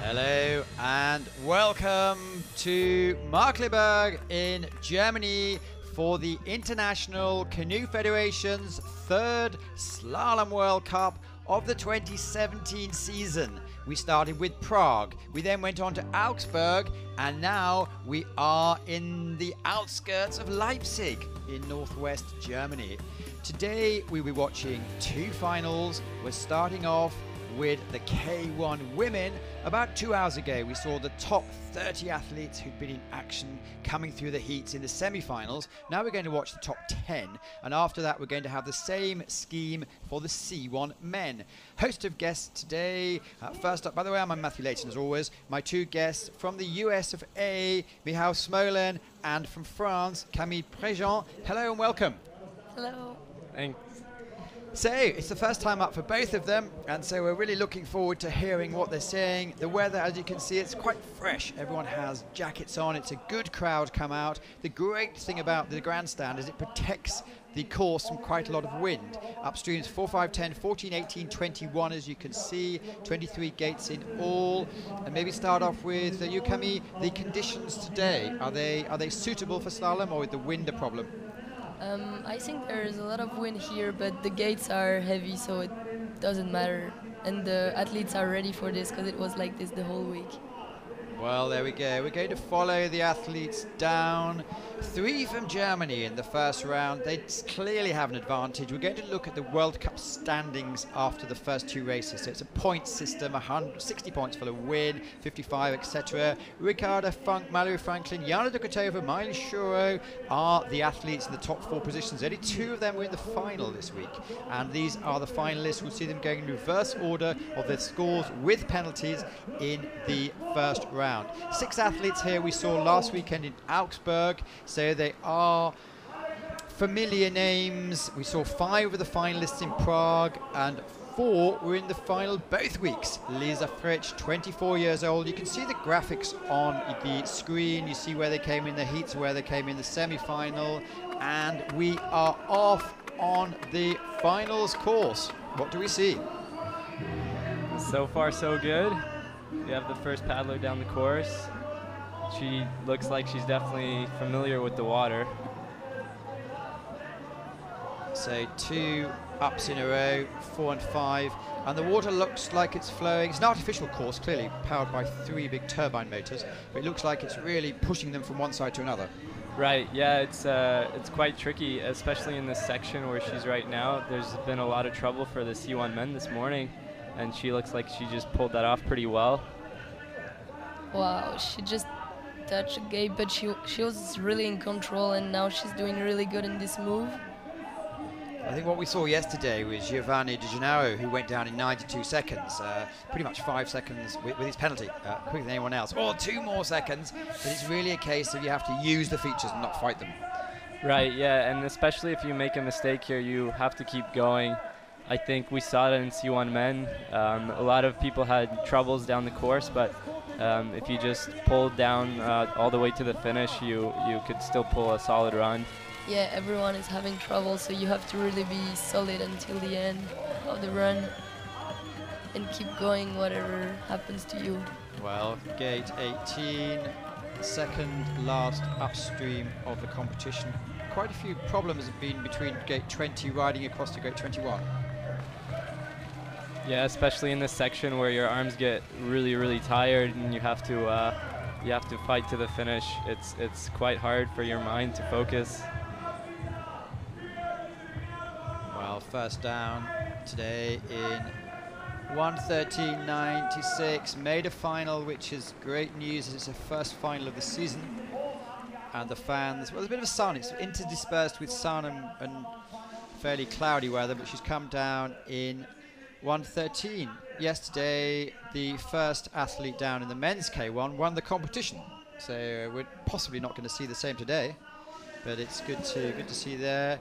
Hello and welcome to Markkleeberg in Germany for the International Canoe Federation's third Slalom World Cup of the 2017 season. We started with Prague, we then went on to Augsburg, and now we are in the outskirts of Leipzig in northwest Germany. Today we'll be watching two finals. We're starting off with the K1 women. About 2 hours ago we saw the top 30 athletes who'd been in action coming through the heats in the semi-finals. Now we're going to watch the top 10, and after that we're going to have the same scheme for the C1 men. Host of guests today. First up, by the way, I'm Matthew Layton as always. My two guests from the US of A, Michal Smolen, and from France, Camille Préjean. Hello and welcome. Hello. Thanks. So, it's the first time up for both of them, and so we're really looking forward to hearing what they're saying. The weather, as you can see, it's quite fresh. Everyone has jackets on. It's a good crowd come out. The great thing about the grandstand is it protects the course from quite a lot of wind. Upstreams 4, 5, 10, 14, 18, 21, as you can see, 23 gates in all. And maybe start off with you, Camille. The conditions today, are they suitable for slalom, or with the wind a problem? I think there is a lot of wind here, but the gates are heavy, so it doesn't matter. And the athletes are ready for this because it was like this the whole week. Well, there we go. We're going to follow the athletes down. 3 from Germany in the first round. They clearly have an advantage. We're going to look at the World Cup standings after the first 2 races. So it's a point system, 160 points for the win, 55, etc. Ricarda Funk, Mallory Franklin, Jana Dukatova, Miley Shuro are the athletes in the top 4 positions. Only 2 of them were in the final this week. And these are the finalists. We'll see them going in reverse order of their scores with penalties in the first round. 6 athletes here we saw last weekend in Augsburg, so they are familiar names. We saw 5 of the finalists in Prague and 4 were in the final both weeks. Lisa Fritsch, 24 years old. You can see the graphics on the screen. You see where they came in the heats, where they came in the semi-final, and we are off on the finals course. What do we see? So far, so good. We have the first paddler down the course. She looks like she's definitely familiar with the water. So 2 ups in a row, 4 and 5, and the water looks like it's flowing. It's an artificial course, clearly powered by 3 big turbine motors, but it looks like it's really pushing them from one side to another. Right, yeah, it's quite tricky, especially in this section where she's right now. There's been a lot of trouble for the C1 men this morning, and she looks like she just pulled that off pretty well. Wow, she just touched the gate, but she was really in control, and now she's doing really good in this move. I think what we saw yesterday was Giovanni Di Gennaro, who went down in 92 seconds, pretty much 5 seconds with his penalty, quicker than anyone else, or 2 more seconds, but it's really a case of you have to use the features and not fight them. Right, yeah, and especially if you make a mistake here, you have to keep going. I think we saw it in C1 men. A lot of people had troubles down the course, but if you just pulled down all the way to the finish, you could still pull a solid run. Yeah, everyone is having trouble, so you have to really be solid until the end of the run and keep going whatever happens to you. Well, gate 18, second last upstream of the competition. Quite a few problems have been between gate 20 riding across to gate 21. Yeah, especially in this section where your arms get really, really tired and you have to fight to the finish. It's quite hard for your mind to focus. Well, first down today in 1:13.96, made a final, which is great news as it's the first final of the season. And the fans, well, there's a bit of a sun. It's interdispersed with sun and fairly cloudy weather, but she's come down in 1:13. Yesterday, the first athlete down in the men's K1 won the competition. So we're possibly not going to see the same today, but it's good to see there.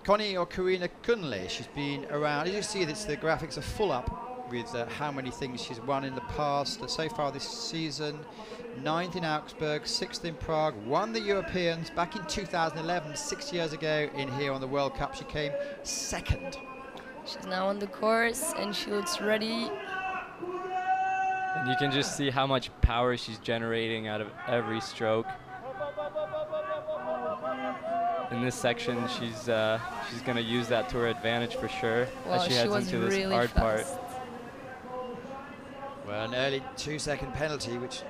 Connie or Karina Kunle, she's been around. As you see, the graphics are full up with how many things she's won in the past. So far this season, 9th in Augsburg, 6th in Prague, won the Europeans back in 2011, 6 years ago in here on the World Cup. She came 2nd. She's now on the course and she looks ready. And you can just see how much power she's generating out of every stroke. In this section, she's going to use that to her advantage for sure, Wow, as she she heads was into this really hard part. fast. Well, an early 2-second penalty, which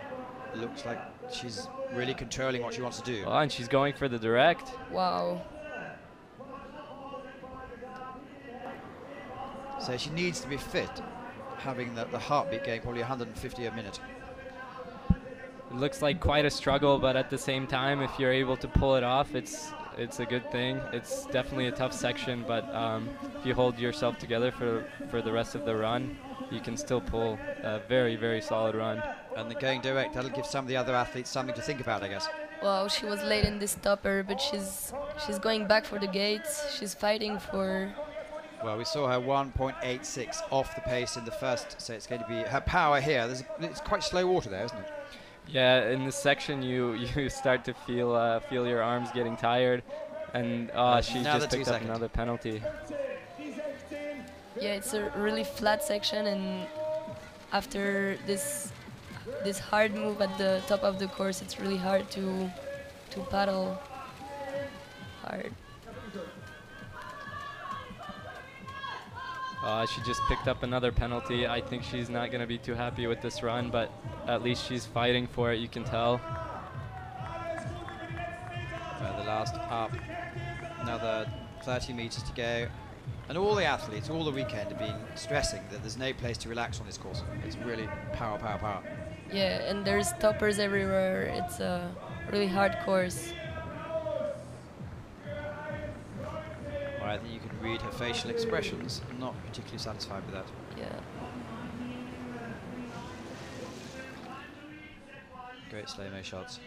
looks like she's really controlling what she wants to do. Oh, and she's going for the direct. Wow. So she needs to be fit, having the heartbeat going probably 150 a minute. It looks like quite a struggle, but at the same time, if you're able to pull it off, it's a good thing. It's definitely a tough section, but if you hold yourself together for the rest of the run, you can still pull a very, very solid run. And then going direct, that'll give some of the other athletes something to think about, I guess. Wow, she was late in this stopper, but she's going back for the gates. She's fighting for... Well, we saw her 1.86 off the pace in the first, so it's going to be her power here. It's quite slow water there, isn't it? Yeah, in this section, you start to feel your arms getting tired, and she just picked up another penalty. Yeah, it's a really flat section, and after this hard move at the top of the course, it's really hard to paddle hard. She just picked up another penalty. I think she's not going to be too happy with this run, but at least she's fighting for it, you can tell. The last up, another 30 meters to go. And all the athletes, all the weekend, have been stressing that there's no place to relax on this course. It's really power, power, power. Yeah, and there's stoppers everywhere. It's a really hard course. Well, I think you can read her facial expressions. I'm not particularly satisfied with that. Yeah. Great slow-mo shots.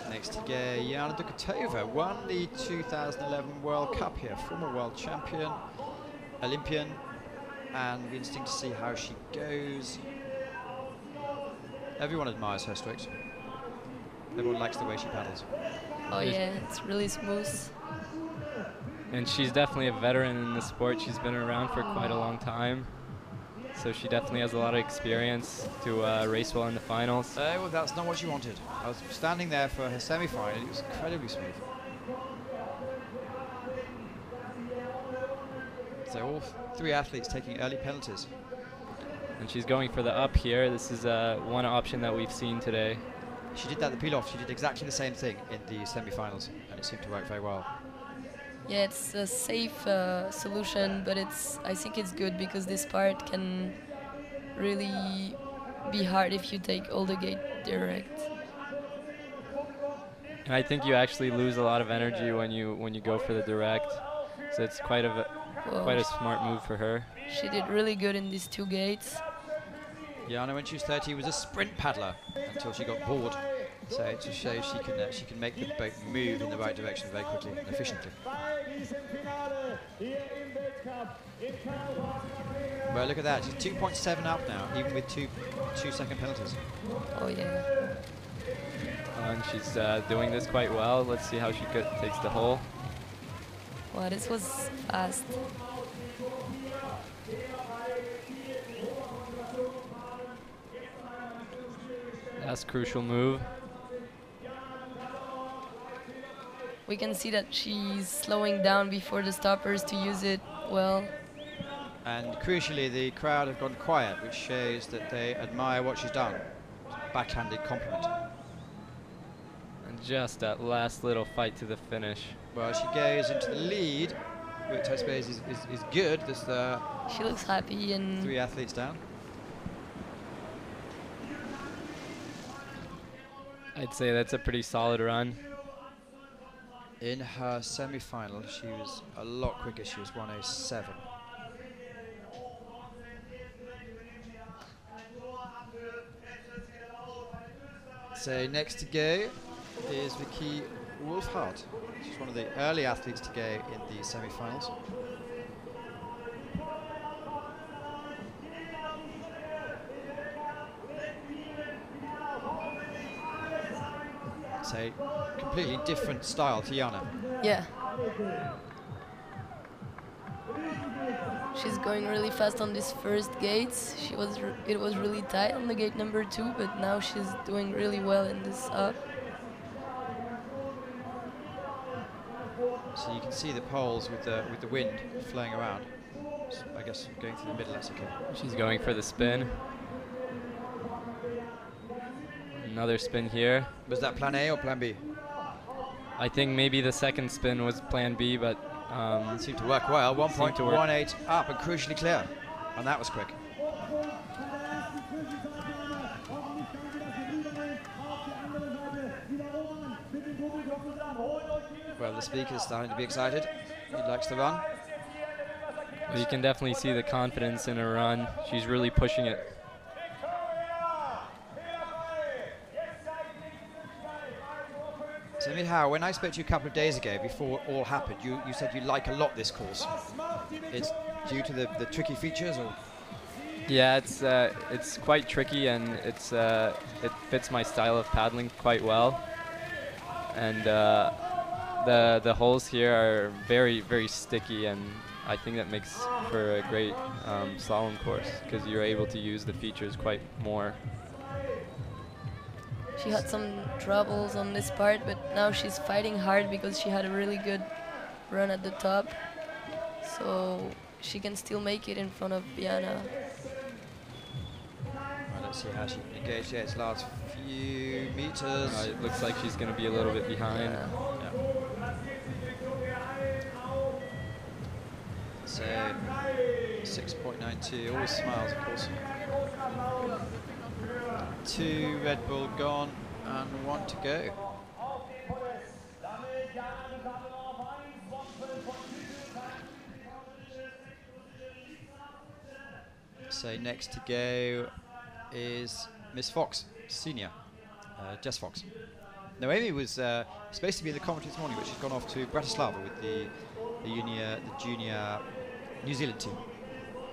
Next to go, Jana Dukatova won the 2011 World Cup here, former world champion, Olympian, and it'll be interesting to see how she goes. Everyone admires her strokes. Everyone likes the way she paddles. Oh yeah, it's really smooth. And she's definitely a veteran in the sport. She's been around for quite a long time. So she definitely has a lot of experience to race well in the finals. Well, that's not what she wanted. I was standing there for her semi-final. It was incredibly smooth. So all three athletes taking early penalties. And she's going for the up here. This is one option that we've seen today. She did that at the peel-off. She did exactly the same thing in the semi-finals, and it seemed to work very well. Yeah, it's a safe solution, but I think it's good because this part can really be hard if you take all the gate direct. And I think you actually lose a lot of energy when you go for the direct. So it's quite a smart move for her. She did really good in these two gates. Jana, when she was 30, was a sprint paddler until she got bored. So it just shows she can make the boat move in the right direction very quickly and efficiently. Well, look at that. She's 2.7 up now, even with two second penalties. Oh yeah. And she's doing this quite well. Let's see how she takes the hole. Wow, this was fast. That's a crucial move. We can see that she's slowing down before the stoppers to use it well. And crucially, the crowd have gone quiet, which shows that they admire what she's done. Backhanded compliment. And just that last little fight to the finish. Well, she goes into the lead, which I suppose is good. There's she looks happy and... 3 athletes down. I'd say that's a pretty solid run. In her semi-final, she was a lot quicker. She was 107. So next to go is Vicky Wolfhard. She's one of the early athletes to go in the semi-finals. So completely different style to Jana. Yeah, She's going really fast on these first gates. It was really tight on the gate number 2, but now she's doing really well in this up. So you can see the poles with the wind flowing around. So I guess going through the middle, that's okay. She's going for the spin. Another spin here. Was that plan A or plan B? I think maybe the second spin was plan B, but It seemed to work well. 1.18 up and crucially clear. And that was quick. Well, the speaker's starting to be excited. He likes to run. you can definitely see the confidence in her run. She's really pushing it. So Michał, when I spoke to you a couple of days ago, before it all happened, you said you like a lot this course. It's due to the tricky features, or? Yeah, it's quite tricky, and it fits my style of paddling quite well. And the holes here are very, very sticky, and I think that makes for a great slalom course because you're able to use the features quite more. She had some troubles on this part, but now she's fighting hard because she had a really good run at the top. So she can still make it in front of Biana. Well, let's see how she negotiates last few meters. It looks like she's going to be a little bit behind. Yeah. So 6.92, always smiles, of course. 2 Red Bull gone and 1 to go. So next to go is Miss Fox, senior, Jess Fox. Now Amy was supposed to be in the commentary this morning, but she's gone off to Bratislava with the junior New Zealand team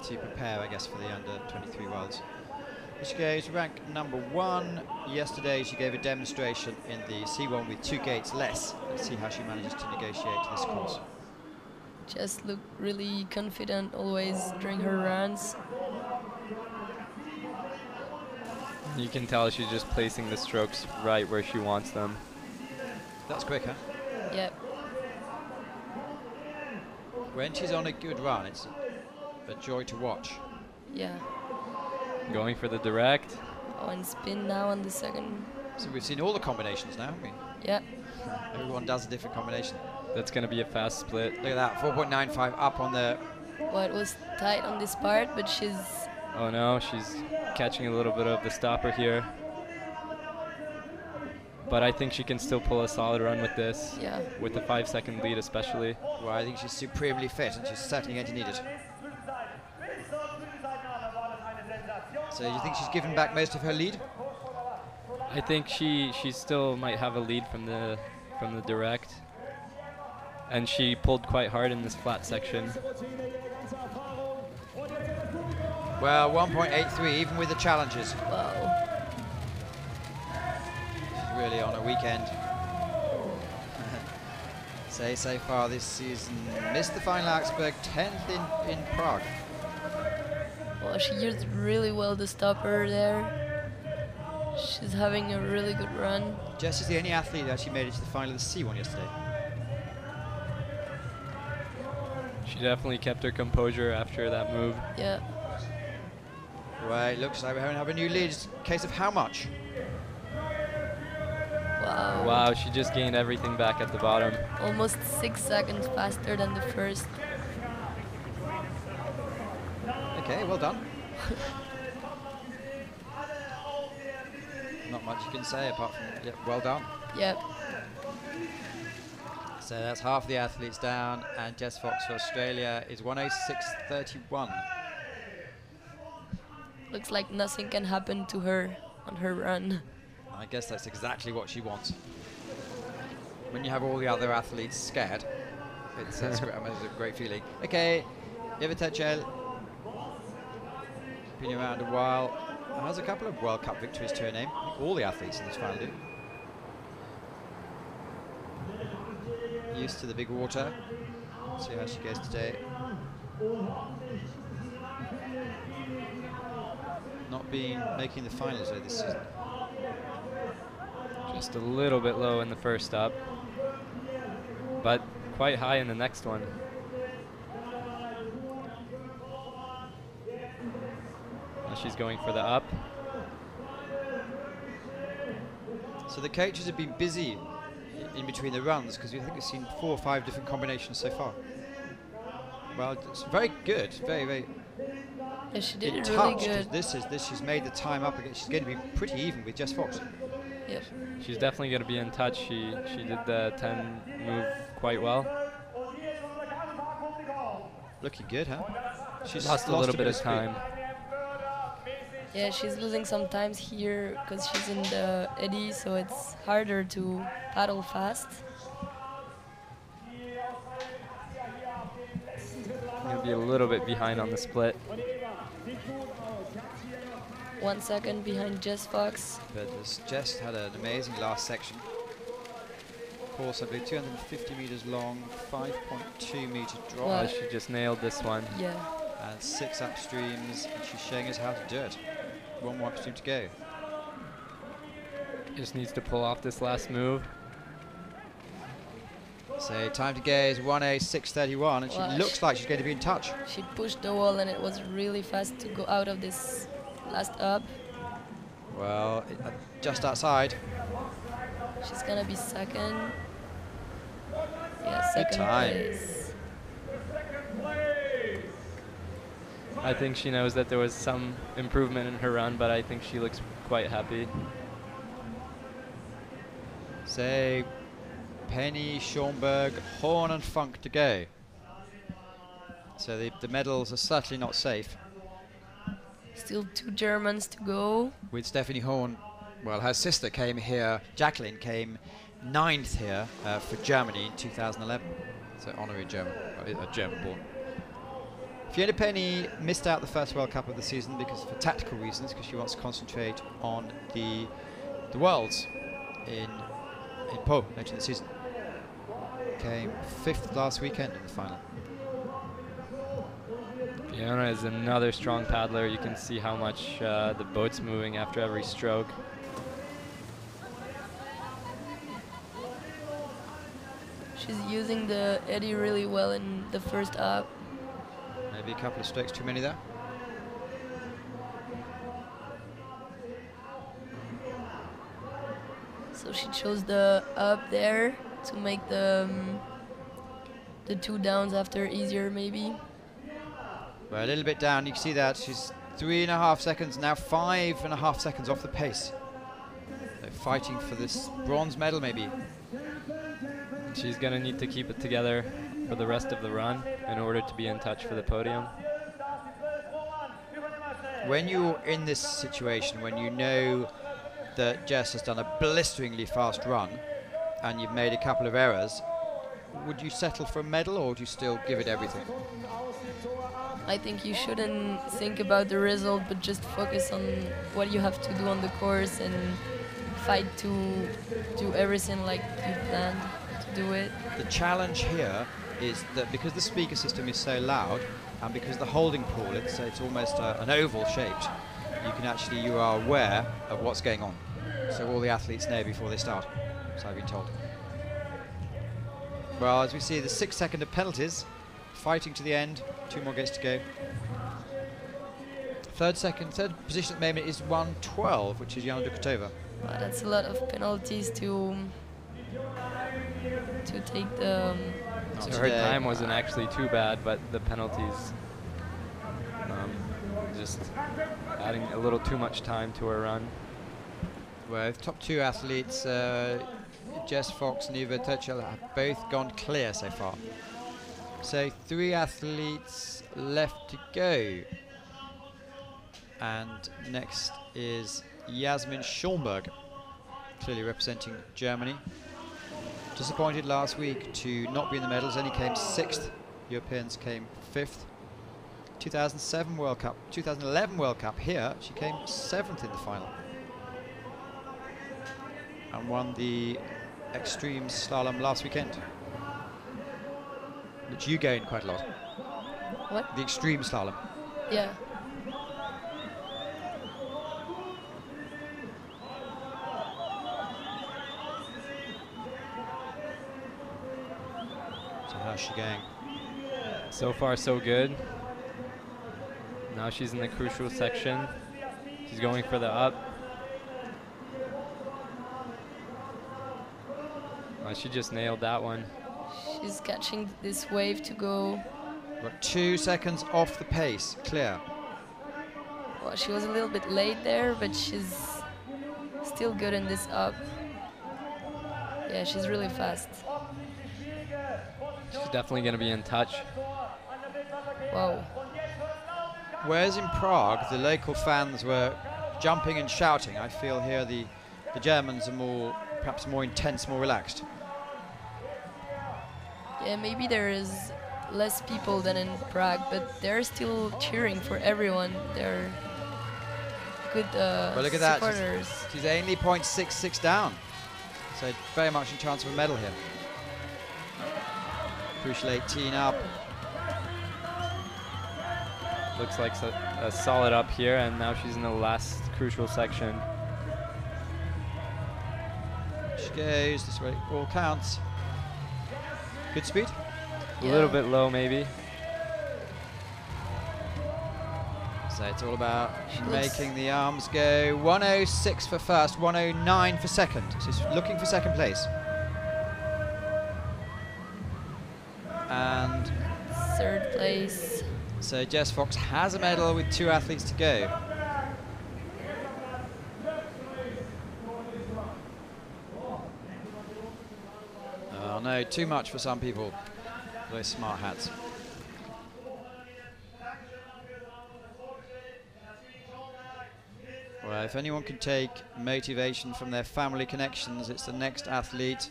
to prepare, I guess, for the under-23 Worlds. She goes rank number 1. Yesterday she gave a demonstration in the C1 with 2 gates less. Let's see how she manages to negotiate this course. Just looked really confident always during her runs. You can tell she's just placing the strokes right where she wants them. That's quick, huh? Yep. When she's on a good run, it's a joy to watch. Yeah. Going for the direct. Oh, and spin now on the second. So we've seen all the combinations now, haven't we? Yeah. Everyone does a different combination. That's going to be a fast split. Look at that, 4.95 up on the... Well, it was tight on this part, but she's... Oh no, she's catching a little bit of the stopper here. But I think she can still pull a solid run with this. Yeah. With the 5-second lead especially. Well, I think she's supremely fit and she's certainly going to need it. So you think she's given back most of her lead? I think she still might have a lead from the direct. And she pulled quite hard in this flat section. Well, 1.83 even with the challenges. Wow. Really on a weekend. So far this season, missed the final Augsburg, 10th in Prague. Well, she used really well the stopper there. She's having a really good run. Jess is the only athlete that actually made it to the final of the C1 yesterday. She definitely kept her composure after that move. Yeah. Right, looks like we're going to have a new lead. It's a case of how much? Wow. Wow, she just gained everything back at the bottom. Almost 6 seconds faster than the first. Okay, well done. Not much you can say apart from, yeah, well done. Yep. So that's half the athletes down, and Jess Fox for Australia is 106.31. Looks like nothing can happen to her on her run. I guess that's exactly what she wants. When you have all the other athletes scared, it's a great feeling. Okay, Iveta been around a while. Has a couple of World Cup victories to her name. I think all the athletes in this final do. used to the big water. See how she goes today. Not been making the finals though this season. Just a little bit low in the first up, but quite high in the next one. Now she's going for the up. So the coaches have been busy in between the runs because I think we've seen 4 or 5 different combinations so far. Well, it's very good, very. Yeah, she did it it really touched. good. This she's made the time up again. She's going to be pretty even with Jess Fox. Yep. She's definitely going to be in touch. She did the 10 move quite well. Looking good, huh? She's Lost a little bit of speed. time. Yeah, she's losing sometimes here because she's in the eddy, so it's harder to paddle fast. Going to be a little bit behind on the split. 1 second behind Jess Fox. But Jess had an amazing last section. Course, I believe 250 meters long, 5.2 meter drop. Wow. She just nailed this one. Yeah. And 6 upstreams, and she's showing us how to do it. 1 more upstream to go. Just needs to pull off this last move. So time to go is 1:06:31, and she Wow, looks like she's going to be in touch. She pushed the wall and it was really fast to go out of this last up. Well, just outside. She's gonna be second. Yeah, second time. place. I think she knows that there was some improvement in her run, but I think she looks quite happy. So Penny, Schomburg, Horn and Funk to go. So the medals are certainly not safe. Still 2 Germans to go. With Stephanie Horn, well, her sister came here, Jacqueline came 9th here for Germany in 2011. So honorary German, German-born. Fiona Penny missed out the first World Cup of the season because for tactical reasons, because she wants to concentrate on the Worlds in Po later in the season. Came 5th last weekend in the final. Fiona is another strong paddler. You can see how much the boat's moving after every stroke. She's using the eddy really well in the first up. Maybe a couple of strokes too many there. So she chose the up there to make the 2 downs after easier maybe. Well, a little bit down, you can see that she's 3.5 seconds, now 5.5 seconds off the pace. So fighting for this bronze medal maybe. She's going to need to keep it together for the rest of the run in order to be in touch for the podium. When you're in this situation, when you know that Jess has done a blisteringly fast run and you've made a couple of errors, would you settle for a medal or would you still give it everything? I think you shouldn't think about the result, but just focus on what you have to do on the course and fight to do everything like you planned to do it. The challenge here is that because the speaker system is so loud and because the holding pool, it's almost an oval shaped, you are aware of what's going on. So all the athletes know before they start, so I've been told. Well, as we see, the 6 second of penalties, fighting to the end, 2 more gates to go. Third position at the moment is 1:12, which is Jana Dukatova. Wow, that's a lot of penalties to take the. So her time wasn't actually too bad, but the penalties just adding a little too much time to her run. Well, the top 2 athletes, Jess Fox and Eva Tuchel, have both gone clear so far. So 3 athletes left to go. And next is Yasmin Schomburg, clearly representing Germany. Disappointed last week to not be in the medals, only came 6th. Europeans came 5th. 2007 World Cup, 2011 World Cup here, she came 7th in the final. And won the extreme slalom last weekend. which you gain quite a lot. What? The extreme slalom. Yeah. So how's she going? So far, so good. Now she's in the crucial section. She's going for the up. She just nailed that one. She's catching this wave to go. We're 2 seconds off the pace, clear. Well, she was a little bit late there, but she's still good in this up. Yeah, she's really fast. She's definitely going to be in touch. Wow. Whereas in Prague, the local fans were jumping and shouting, I feel here the Germans are perhaps more intense, more relaxed. Yeah, maybe there is less people than in Prague, but they're still cheering for everyone. They're good Well, look at supporters. that. She's only 0.66 down. So very much in chance of a medal here. Crucial 18 up. Looks like a solid up here, and now she's in the last crucial section. She goes, this way all counts. Good speed. A little bit low, maybe. So it's all about making the arms go. 106 for first, 109 for second. So she's looking for second place. And third place. so Jess Fox has a medal with 2 athletes to go. Oh no, too much for some people. Those smart hats. Well, if anyone can take motivation from their family connections, it's the next athlete,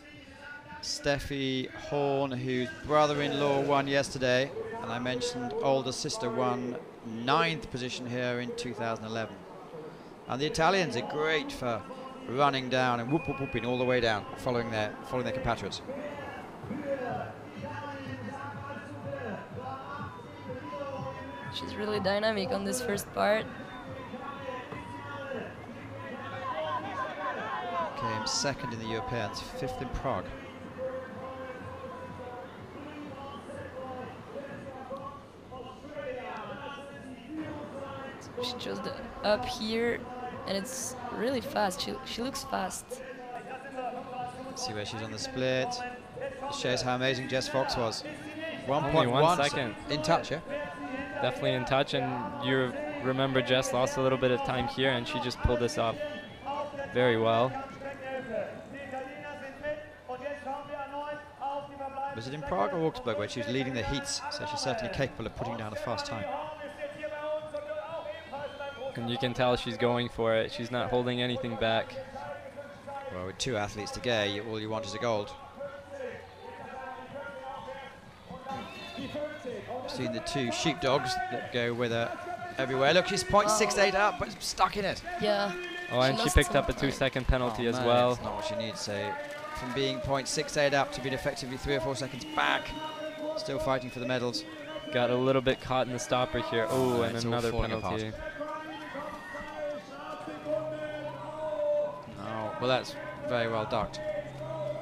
Steffi Horn, whose brother-in-law won yesterday, and I mentioned older sister won 9th position here in 2011. And the Italians are great for running down and whooping all the way down, following their compatriots. She's really dynamic on this first part. Came second in the Europeans, 5th in Prague. She chose the up here, and it's really fast. She looks fast. Let's see where she's on the split. This shows how amazing Jess Fox was. Only 1 second. In touch, yeah? Definitely in touch, and you remember Jess lost a little bit of time here, and she just pulled this off very well. Was it in Prague or Augsburg where she was leading the heats, so she's certainly capable of putting down a fast time. And you can tell she's going for it. She's not holding anything back. Well, with 2 athletes to go, all you want is a gold. I've seen the 2 sheepdogs that go with her everywhere. Look, she's 0.68 up, but stuck in it. Yeah. Oh, and she picked up a 2-second penalty as well. That's not what she needs. So from being 0.68 up to being effectively 3 or 4 seconds back, still fighting for the medals. Got a little bit caught in the stopper here. Oh, and it's all another falling penalty. apart. Oh, well, that's very well ducked.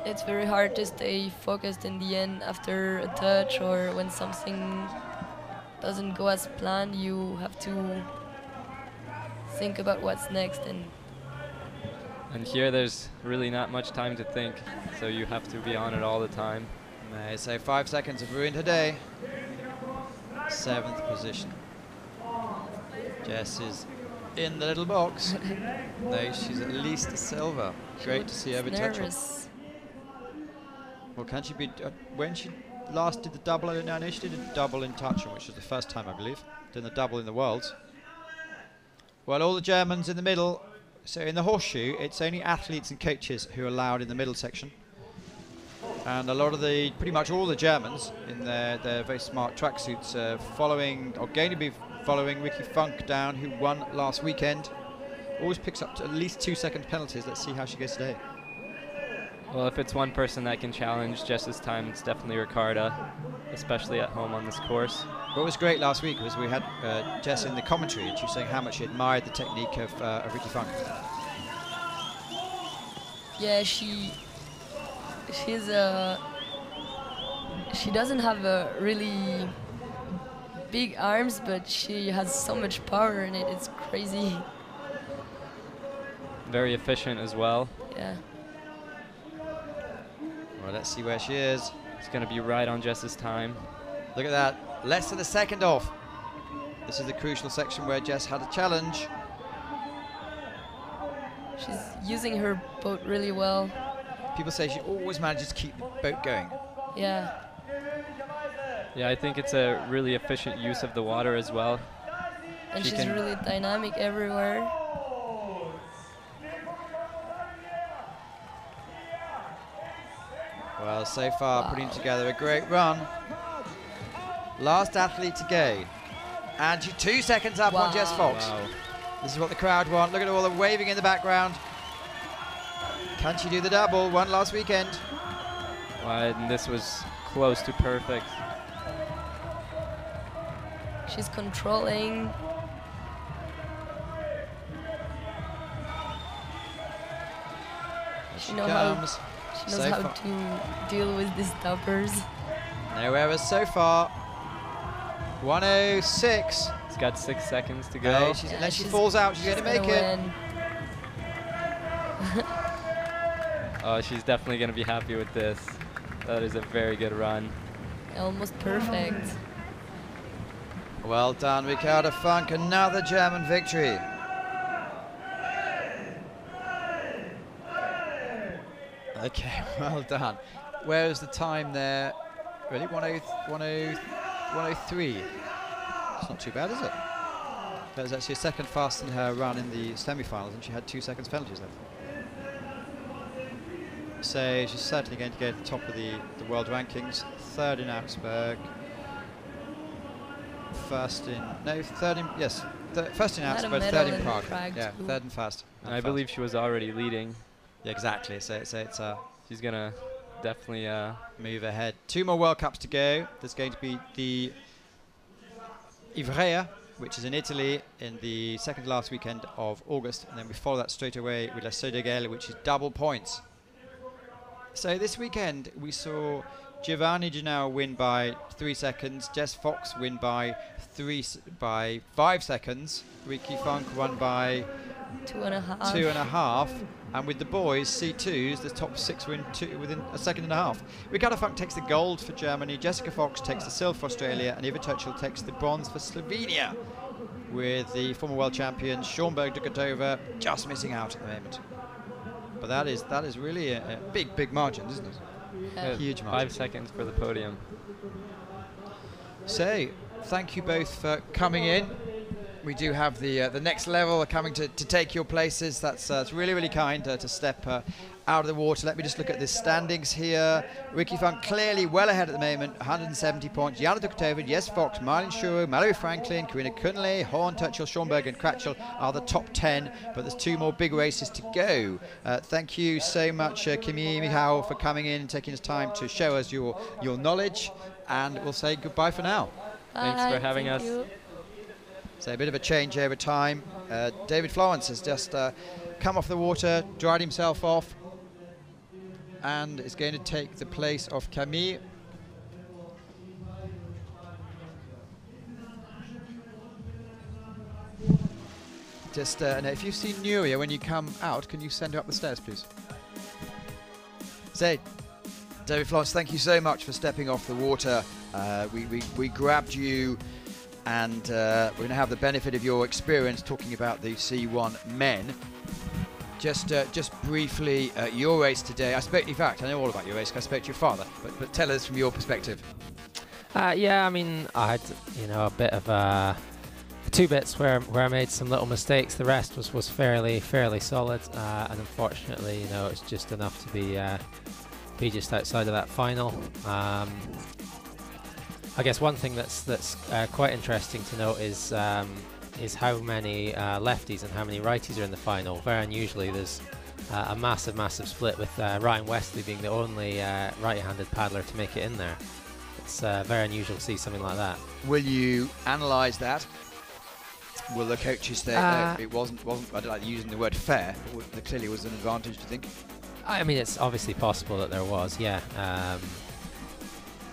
It's very hard to stay focused in the end after a touch, or when something doesn't go as planned. You have to think about what's next. And here there's really not much time to think, so you have to be on it all the time. No, so 5 seconds have ruined her day. 7th position. Jess is in the little box. No, she's at least a silver. Great to see her potential. Nervous. Well, can she be, when she last did the double, I don't know, she did a double in touch, which was the first time, I believe, doing the double in the Worlds. Well, all the Germans in the middle. So in the horseshoe, it's only athletes and coaches who are allowed in the middle section. And a lot of pretty much all the Germans in their very smart tracksuits are following, or going to be following Ricky Funk down, who won last weekend. Always picks up at least 2-second penalties. Let's see how she goes today. Well, if it's one person that can challenge Jess's time, it's definitely Ricarda, especially at home on this course. What was great last week was we had Jess in the commentary, and she was saying how much she admired the technique of Ricky Funk. Yeah, she doesn't have a really big arms, but she has so much power in it. It's crazy. Very efficient as well. Yeah. Well, let's see where she is. It's going to be right on Jess's time. Look at that, less than a second off. This is the crucial section where Jess had a challenge. She's using her boat really well. People say she always manages to keep the boat going. Yeah. Yeah, I think it's a really efficient use of the water as well. And She she's can- really dynamic everywhere. Well, so far Wow. putting together a great run. Last athlete to go. And she's 2 seconds up on Jess Wow. Fox. Wow. This is what the crowd want. Look at all the waving in the background. Can she do the double? Won last weekend. And this was close to perfect. She's controlling. Here She she know how- comes. She knows So how far- to deal with these stoppers. No errors so far. 1:06. It's got 6 seconds to go. Hey, Yeah, unless she she's- falls out, she's going to make gonna it. win. Oh, she's definitely going to be happy with this. That is a very good run. Almost perfect. Well done, Ricarda Funk. Another German victory. Okay, well done. Where's the time there? Really? 103. It's not too bad, is it? That was actually a second faster than her run in the semi-finals, and she had 2 seconds penalties left. So she's certainly going to go to the top of the world rankings. Third in Augsburg. First in, no, third in, yes. First in Had a Augsburg, medal third in in Prague. Prague Yeah, too. third and fast. And I believe she was already leading. Yeah, exactly. So it's She's going to definitely move ahead. 2 more World Cups to go. There's going to be the Ivrea, which is in Italy in the second to last weekend of August, and then we follow that straight away with La Sodegale, which is double points. So this weekend we saw Giovanni Gennaro win by 3 seconds, Jess Fox win by 5 seconds, Ricky Funk won by 2.5. 2.5, and with the boys C2s, the top 6 win within a second and a half. Ricarda Funk takes the gold for Germany, Jessica Fox takes the silver for Australia, and Iva Tuchel takes the bronze for Slovenia, with the former world champion Schoenberg Dukatova just missing out at the moment. But that is really a big margin, isn't it? Yeah. Huge margin. 5 seconds for the podium. So, thank you both for coming in. We do have the next level coming to take your places. That's really kind to step out of the water. Let me just look at the standings here. Ricky Funk clearly well ahead at the moment, 170 points. Jana Dukatova, Jess Fox, Marlene Shuro, Mallory Franklin, Karina Kunle, Horn, Tuchel, Schoenberg and Kratchel are the top 10, but there's 2 more big races to go. Thank you so much, Kimi Mihao, for coming in and taking the time to show us your knowledge, and we'll say goodbye for now. Thanks for Bye, having thank us. you. So a bit of a change over time. David Florence has just come off the water, dried himself off, and is going to take the place of Camille. Just, now if you've seen Nuria when you come out, can you send her up the stairs, please? So, David Florence, thank you so much for stepping off the water. We grabbed you, and we're going to have the benefit of your experience talking about the C1 men. Just briefly, your race today. In fact, I know all about your race 'cause I spoke to your father, but tell us from your perspective. Yeah, I mean, I had a bit of 2 bits where I made some little mistakes. The rest was fairly solid, and unfortunately, it's just enough to be just outside of that final. I guess one thing that's quite interesting to note is how many lefties and how many righties are in the final. Very unusually, there's a massive split, with Ryan Wesley being the only right-handed paddler to make it in there. it's very unusual to see something like that. Will you analyse that? Will the coaches say, no, it wasn't, I don't like using the word fair, but there clearly was an advantage, do you think? I mean, it's obviously possible that there was, yeah.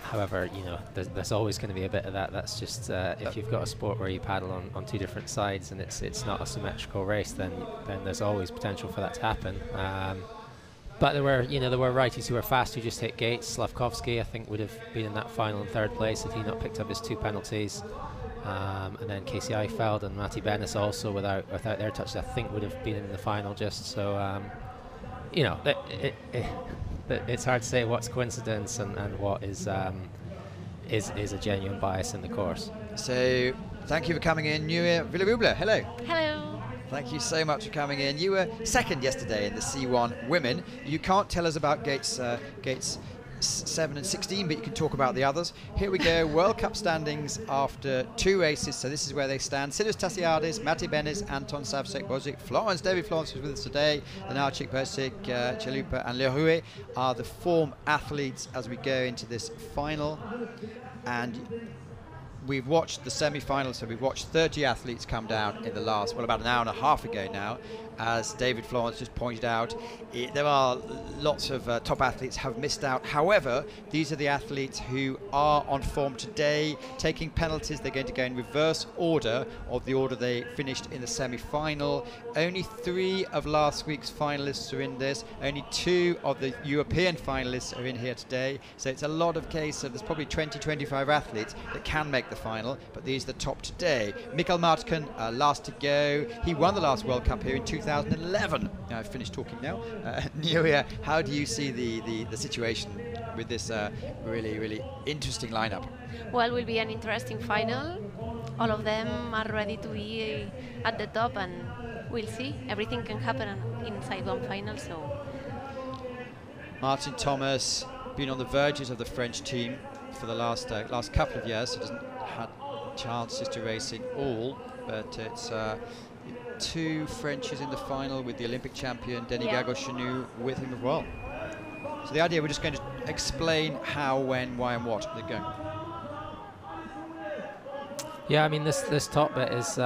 However, you know, there's always going to be a bit of that. That's just if you've got a sport where you paddle on two different sides and it's not a symmetrical race, then there's always potential for that to happen. But there were righties who were fast who just hit gates. Slavkovsky, I think, would have been in that final in third place had he not picked up his 2 penalties. And then Casey Eifeld and Matti Bennis also, without their touches, I think would have been in the final just. So, you know, it's hard to say what's coincidence and what is a genuine bias in the course. So, thank you for coming in. Nieuwe Villerubler, hello. Hello. Thank you so much for coming in. You were second yesterday in the C1 Women. You can't tell us about gates 7 and 16, but you can talk about the others. Here we go, World Cup standings after 2 races. So this is where they stand. Silas Tassiadis, Matti Bennis, Anton Savsek-Bozic, Florence, David Florence was with us today, Lenarchik, Bosic, Chalupa and Leroux are the form athletes as we go into this final. And we've watched the semi-finals, so we've watched 30 athletes come down in the last, well, about an hour and a half ago now. As David Florence just pointed out, there are lots of top athletes have missed out. However, these are the athletes who are on form today, taking penalties. They're going to go in reverse order of the order they finished in the semi-final. Only 3 of last week's finalists are in this. Only 2 of the European finalists are in here today. So it's a lot of case of there's probably 20-25 athletes that can make the final, but these are the top today. Mikkel Martken, last to go. He won the last World Cup here in 2011. Now I've finished talking now. Nieuwe, how do you see the situation with this really, really interesting lineup? Well, it will be an interesting final. All of them are ready to be at the top, and we'll see. Everything can happen inside one final, so. Martin Thomas, been on the verges of the French team for the last couple of years. He doesn't have chances to racing all, but it's 2 Frenches in the final with the Olympic champion Denis Gago-Canoe with him as well. So the idea, we're just going to explain how, when, why and what they're going. Yeah, I mean this top bit is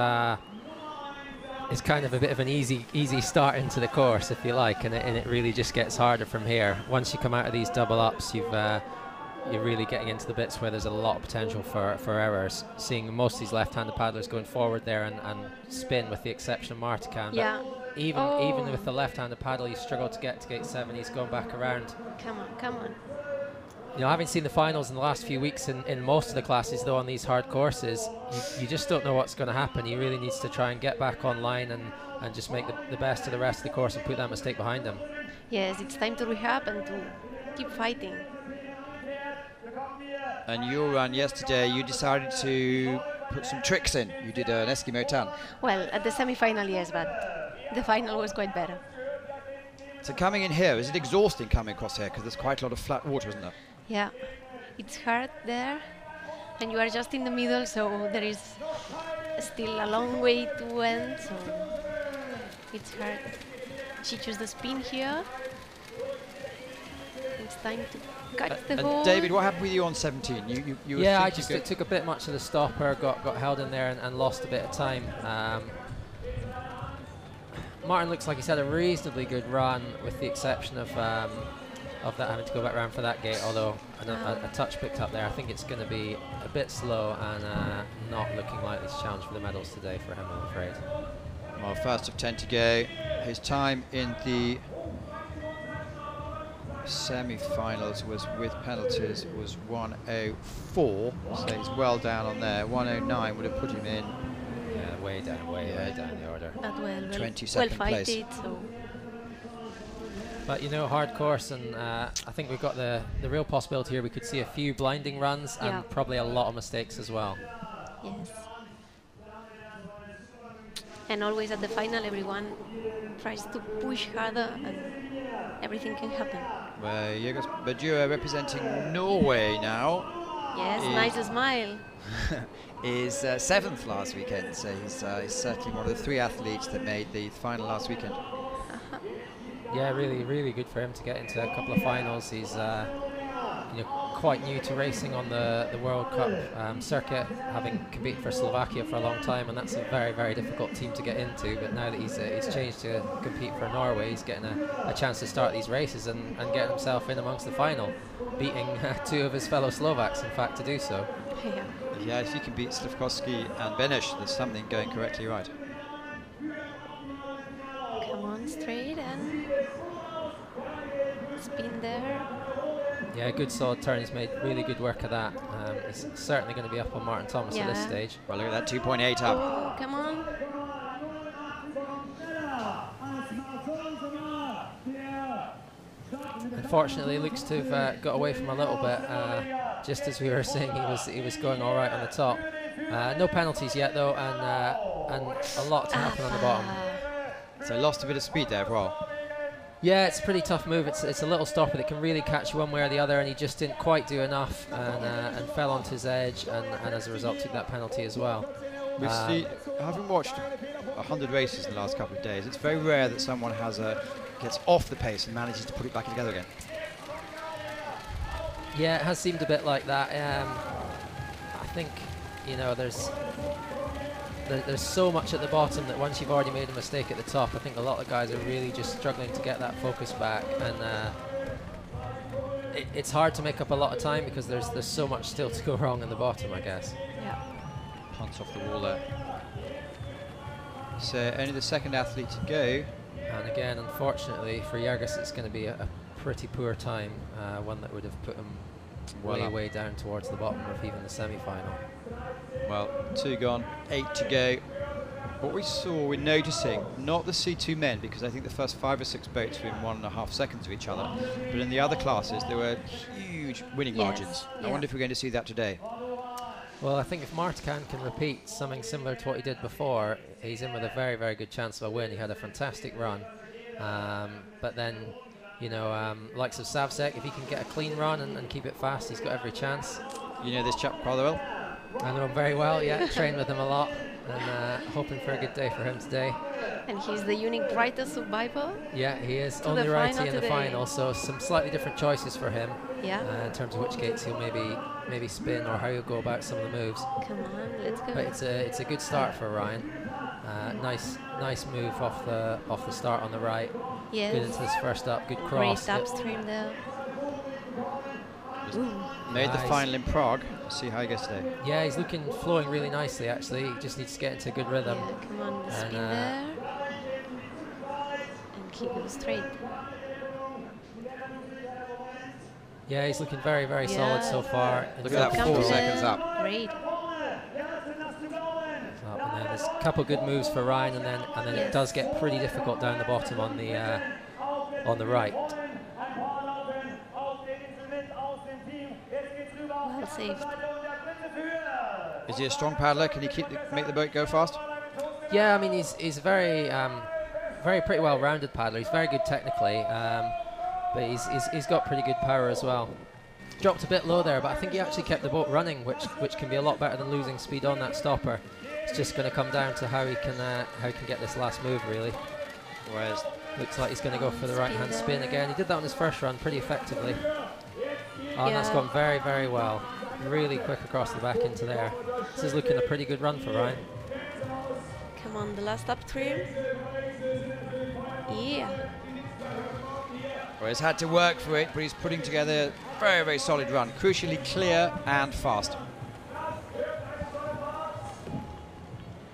kind of a bit of an easy start into the course, if you like, and it really just gets harder from here. Once you come out of these double ups, you're really getting into the bits where there's a lot of potential for errors. Seeing most of these left-handed paddlers going forward there and spin, with the exception of Martican. Yeah. But even with the left-handed paddle, you struggle to get to gate 7. He's going back around. Come on. You know, having seen the finals in the last few weeks in most of the classes, though, on these hard courses, you just don't know what's going to happen. He really needs to try and get back online and just make the best of the rest of the course and put that mistake behind him. Yes, it's time to rehab and to keep fighting. And your run yesterday, you decided to put some tricks in. You did an Eskimo tan. Well, at the semi-final, yes, but the final was quite better. So coming in here, is it exhausting coming across here? Because there's quite a lot of flat water, isn't there? Yeah, it's hard there, and you are just in the middle, so there is still a long way to end, so it's hard. She chose the spin here. It's time to catch the hole. David, what happened with you on 17? You were yeah, it took a bit much of the stopper, got held in there and lost a bit of time. Martin looks like he's had a reasonably good run, with the exception of that having to go back around for that gate, although a touch picked up there. I think it's going to be a bit slow and not looking likely to challenge for the medals today for him, I'm afraid. Well, first of 10 to go. His time in the semi-finals was with penalties was 1:04, so he's well down on there. 1:09 would have put him in. Yeah, way down the order. But well 22nd place. Fighted, so. But you know, hard course, and I think we've got the real possibility here. We could see a few blinding runs and probably a lot of mistakes as well. Yes. And always at the final, everyone tries to push harder, and everything can happen. Well, Jørgen Badura, representing Norway now. Yes, nice smile. Is 7th last weekend, so he's certainly one of the 3 athletes that made the final last weekend. Yeah, really good for him to get into a couple of finals. He's quite new to racing on the World Cup circuit, having competed for Slovakia for a long time, and that's a very, very difficult team to get into. But now that he's changed to compete for Norway, he's getting a chance to start these races and getting himself in amongst the final, beating two of his fellow Slovaks, in fact, to do so. Yeah. Yeah, if you can beat Slavkovsky and Benish, there's something going correctly right. Come on, straight and spin there. Yeah, good solid turn. He's made really good work of that. He's certainly going to be up on Martin Thomas at this Yeah. stage. Well, look at that, 2.8 up. Oh, come on. Unfortunately, looks to have got away from a little bit. Just as we were saying, he was going all right on the top. No penalties yet though, and a lot to happen on the bottom. So lost a bit of speed there as well. Yeah, it's a pretty tough move. It's a little stopper that can really catch you one way or the other, and he just didn't quite do enough, and fell onto his edge, and as a result took that penalty as well. We see, having watched 100 races in the last couple of days, it's very rare that someone gets off the pace and manages to put it back together again. Yeah, it has seemed a bit like that. I think, there's so much at the bottom that once you've already made a mistake at the top, I think a lot of guys are really just struggling to get that focus back, and it's hard to make up a lot of time because there's so much still to go wrong in the bottom, I guess. Yeah. Punts off the wall there. So only the second athlete to go. And again, unfortunately for Jergis, it's going to be a pretty poor time, one that would have put him way down towards the bottom of even the semi-final. Well, 2 gone, 8 to go. What we're noticing, not the C2 men, because I think the first 5 or 6 boats were in 1.5 seconds of each other, but in the other classes there were huge winning margins. I wonder if we're going to see that today. Well, I think if Martin can repeat something similar to what he did before, he's in with a very, very good chance of a win. He had a fantastic run. But then, likes of Savsek, if he can get a clean run and keep it fast, he's got every chance. You know this chap rather well? I know him very well, yeah. Trained with him a lot, and hoping for a good day for him today. And he's the unique righter survivor. Yeah, he is. To Only the righty final in the today. final, so some slightly different choices for him. Yeah. In terms of which gates he'll maybe spin or how he'll go about some of the moves. Come on, let's go. But it's a good start for Ryan. Nice move off the start on the right. Yes. Good into this first up. Good cross. Great upstream there. Made the Nice. final in Prague. See how he gets today. Yeah, he's flowing really nicely actually. He just needs to get into a good rhythm. Yeah, come on, the And, spin there. And keep it straight. Yeah, he's looking very, very solid so far. Look at that, 4 seconds up. Great. And then there's a couple good moves for Ryan, and then it does get pretty difficult down the bottom on the right. Well saved. Is he a strong paddler? Can he make the boat go fast? Yeah, I mean he's a very pretty well-rounded paddler. He's very good technically, but he's got pretty good power as well. Dropped a bit low there, but I think he actually kept the boat running, which can be a lot better than losing speed on that stopper. It's just going to come down to how he can get this last move really. Whereas Looks like he's going to go for the right-hand spin again. He did that on his first run pretty effectively. Oh, and that's gone very, very well. Really quick across the back into there. This is looking a pretty good run for Ryan. Come on, the last upstream. Yeah. Well, he's had to work for it, but he's putting together a very, very solid run. Crucially clear and fast.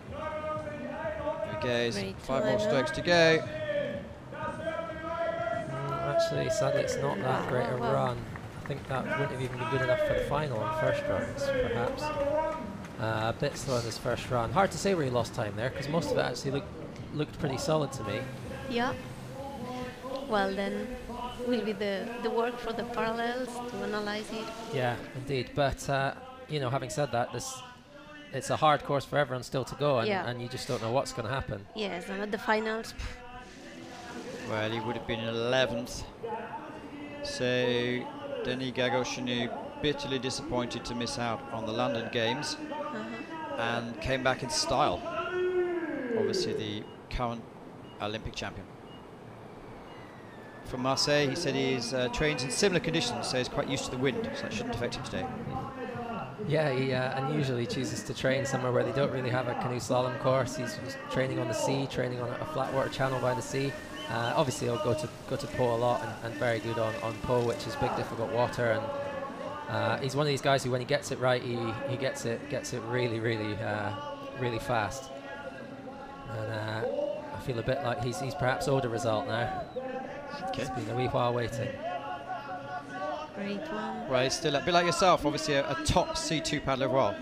There he goes. 5 more strokes to go. Actually, sadly, it's not that great a run. I think that wouldn't have even been good enough for the final on first runs, perhaps. A bit slow in his first run. Hard to say where he lost time there, because most of it actually looked pretty solid to me. Yeah. Well, then will be the work for the parallels to analyze it. Yeah, indeed. But having said that, it's a hard course for everyone still to go, and you just don't know what's going to happen. Yes, and at the finals. Well, he would have been in 11th. So Denis Gagoshinou bitterly disappointed to miss out on the London Games and came back in style. Obviously the current Olympic champion. from Marseille. He said he's trains in similar conditions, so he's quite used to the wind, so that shouldn't affect him today. Yeah, he unusually chooses to train somewhere where they don't really have a canoe slalom course. He's training on the sea, training on a flat water channel by the sea. Obviously, he'll go to Po a lot, and very good on Po, which is big, difficult water. And he's one of these guys who, when he gets it right, he gets it really, really, really fast. And I feel a bit like he's perhaps owed a result now. Okay. It's been a wee while waiting. Great one. Right, still a bit like yourself, obviously a top C2 paddler as well.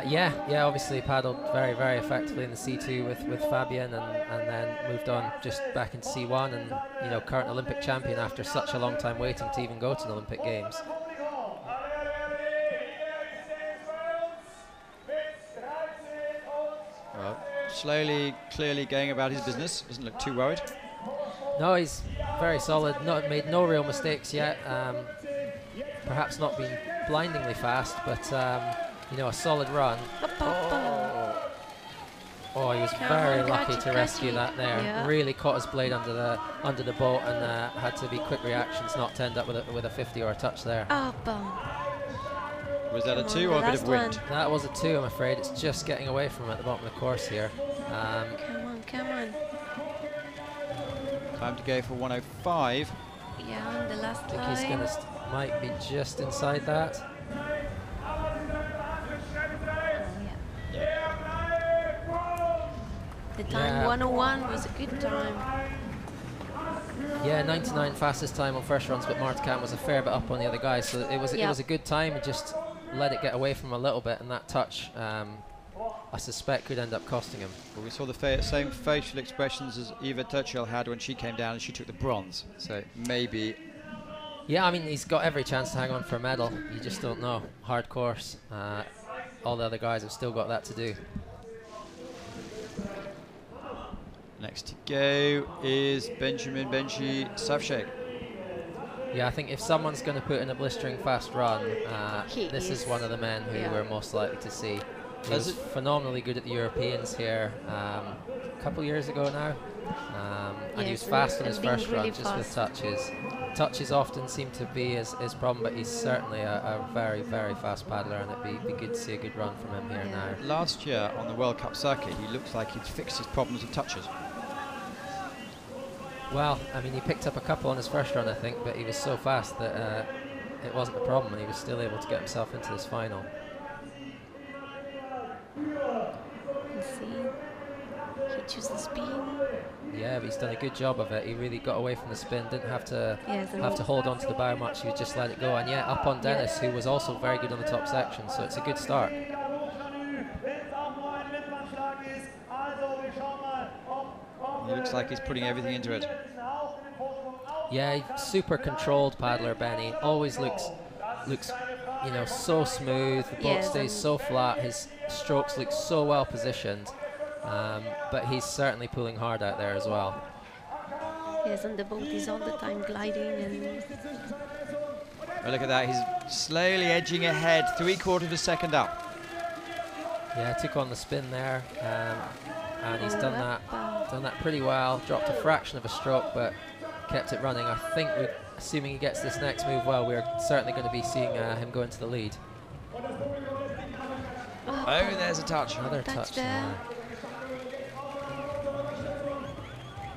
Yeah, obviously paddled very, very effectively in the C2 with Fabian, and then moved on just back into C1, and you know, current Olympic champion after such a long time waiting to even go to the Olympic Games. Well, slowly, clearly going about his business. Doesn't look too worried. No, he's very solid. Made no real mistakes yet. Perhaps not been blindingly fast, but you know, a solid run. Oh, he was very lucky to rescue that there. Yeah. Really caught his blade under the boat, and had to be quick reactions not to end up with a 50 or a touch there. Was that a Come 2 on, or a the bit of last wind? That was a 2, I'm afraid. It's just getting away from him at the bottom of the course here. Come on. Time to go for 105. Yeah, on the last I think he's line. gonna might be just inside that. The time Yeah. 101 was a good time. Yeah, 99 fastest time on first runs, but Markkleeberg was a fair bit up on the other guys, so it was a good time. He just let it get away from him a little bit, and that touch, I suspect, could end up costing him. Well, we saw the same facial expressions as Eva Turchill had when she came down and she took the bronze. So maybe. Yeah, I mean, he's got every chance to hang on for a medal. You just don't know. Hard course. All the other guys have still got that to do. Next to go is Benjamin Benji Savshek. Yeah, I think if someone's going to put in a blistering fast run, this is one of the men who we're most likely to see. He was phenomenally good at the Europeans here a couple years ago now, and he was fast on his first run, just with touches. Touches often seem to be his problem, but he's certainly a very, very fast paddler, and it'd be good to see a good run from him here now. Last year on the World Cup circuit, he looks like he'd fixed his problems with touches. Well, I mean, he picked up a couple on his first run, I think, but he was so fast that it wasn't a problem, and he was still able to get himself into this final. Let's see. He chose the spin. Yeah, but he's done a good job of it. He really got away from the spin, didn't have to Yes, hold on to the bow much. He just let it go, and yeah, up on Dennis, who was also very good on the top section. So it's a good start. He looks like he's putting everything into it. Yeah, super controlled paddler, Benny. Always looks, you know, so smooth. The boat stays so flat. His strokes look so well positioned. But he's certainly pulling hard out there as well. Yes, and the boat is all the time gliding, and Oh, look at that, he's slowly edging ahead, 3/4 of a second up. Yeah, took on the spin there, and he's done that pretty well. Dropped a fraction of a stroke, but kept it running. I think, assuming he gets this next move well, we're certainly going to be seeing him go into the lead. Oh, there's a touch. Another touch there.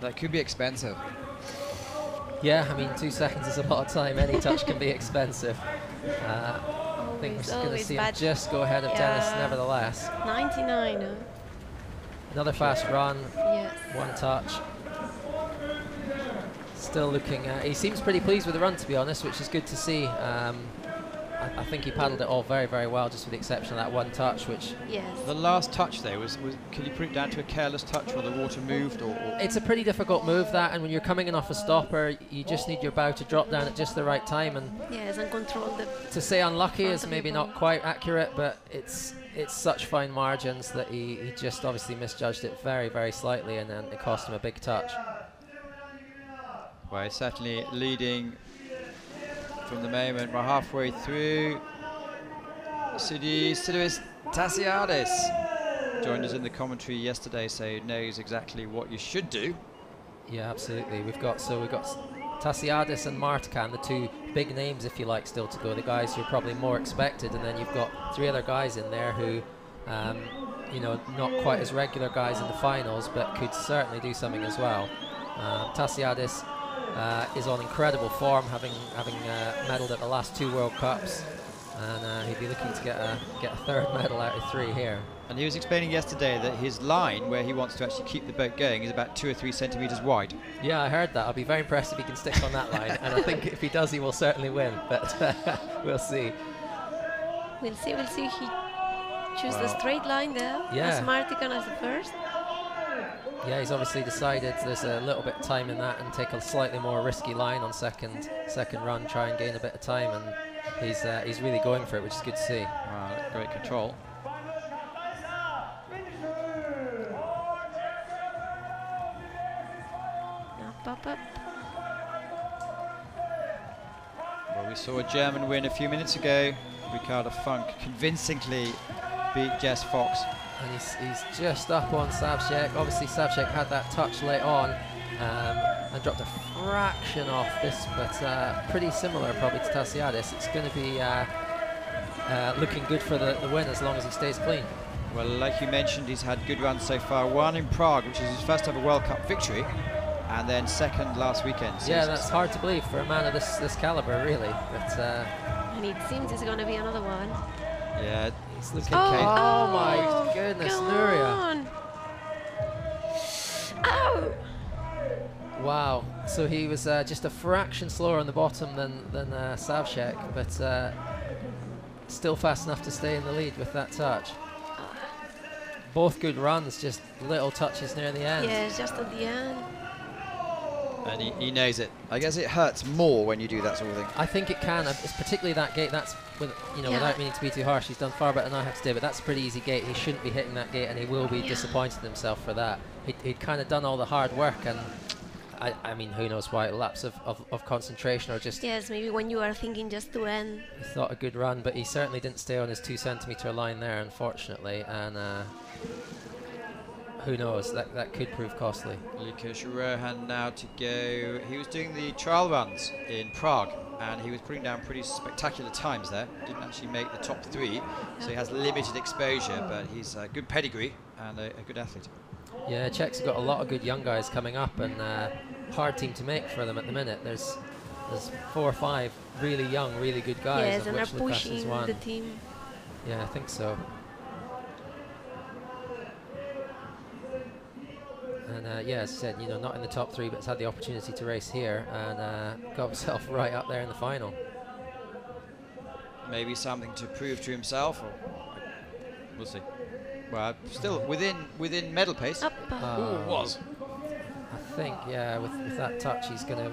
That could be expensive. Yeah, I mean, 2 seconds is a lot of time. Any touch can be expensive. I think we're going to see him just go ahead of Dennis nevertheless. 99. Another fast run. Yes. One touch. Still looking, he seems pretty pleased with the run, to be honest, which is good to see. I think he paddled it all very, very well, just with the exception of that one touch, which... Yes. The last touch there can you put it down to a careless touch, or the water moved, or... It's a pretty difficult move, that, and when you're coming in off a stopper, you just need your bow to drop down at just the right time, and... Yes, and control the... To say unlucky is maybe not quite accurate, but it's such fine margins that he just obviously misjudged it very, very slightly, and then it cost him a big touch. Well, he's certainly leading from the moment. We're halfway through. Sidious Tassiadis joined us in the commentary yesterday, so he knows exactly what you should do. Yeah, absolutely. We've got Tassiadis and Martkan, the two big names, if you like, still to go. The guys who are probably more expected, and then you've got 3 other guys in there who, you know, not quite as regular guys in the finals, but could certainly do something as well. Tassiadis is on incredible form, having medalled at the last 2 World Cups, and he'd be looking to get a 3rd medal out of 3 here. And he was explaining yesterday that his line, where he wants to actually keep the boat going, is about 2 or 3 centimetres wide. Yeah, I heard that. I'll be very impressed if he can stick on that line, and I think if he does, he will certainly win. But we'll see. We'll see. He chose the straight line there. Yeah. As Martican as the first. Yeah, he's obviously decided there's a little bit of time in that and take a slightly more risky line on second run, try and gain a bit of time, and he's really going for it, which is good to see. Wow, great control. Up. Well, we saw a German win a few minutes ago. Ricardo Funk convincingly beat Jess Fox. And he's just up on Savchek. Obviously, Savchek had that touch late on and dropped a fraction off this, but pretty similar probably to Tassiadis. It's going to be looking good for the win as long as he stays clean. Well, like you mentioned, he's had good runs so far. One in Prague, which is his first ever World Cup victory, and then second last weekend. So yeah, that's hard to believe for a man of this caliber, really. But and it seems it's going to be another one. yeah, it's looking. oh my goodness, come Nuria! on. Oh! Wow. So he was just a fraction slower on the bottom than Savchek, but still fast enough to stay in the lead with that touch. Both good runs, just little touches near the end. Yes, just at the end. And he knows it. I guess it hurts more when you do that sort of thing. I think it can. It's particularly that gate. That's without meaning to be too harsh. He's done far better than I have today, but that's a pretty easy gate. He shouldn't be hitting that gate, and he will be disappointed in himself for that. He'd kind of done all the hard work, and I mean, who knows why? A lapse of concentration, or just Yes, maybe when you are thinking just to end. he thought a good run, but he certainly didn't stay on his 2 centimetre line there, unfortunately, and who knows? That could prove costly. Lukas Rohan now to go. He was doing the trial runs in Prague, and he was putting down pretty spectacular times there. Didn't actually make the top 3, so he has limited exposure, but he's a good pedigree and a good athlete. Yeah, Czechs have got a lot of good young guys coming up, and hard team to make for them at the minute. There's 4 or 5 really young, really good guys. Yes, of and which are Lukas is pushing one. the team. Yeah, I think so. And yeah, as I said, not in the top 3, but has had the opportunity to race here and got himself right up there in the final. Maybe something to prove to himself, or we'll see. Well, still within medal pace. Up. Was. I think, yeah, with that touch, he's going to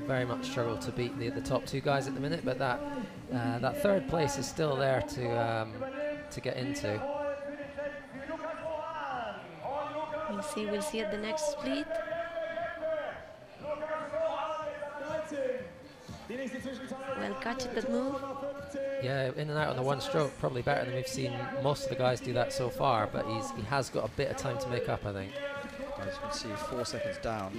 very much struggle to beat the top 2 guys at the minute. But that 3rd place is still there to get into. We'll see at the next split. Well, catch it, that move. Yeah, in and out on the 1 stroke, probably better than we've seen most of the guys do that so far, but he has got a bit of time to make up, I think. As you can see, 4 seconds down.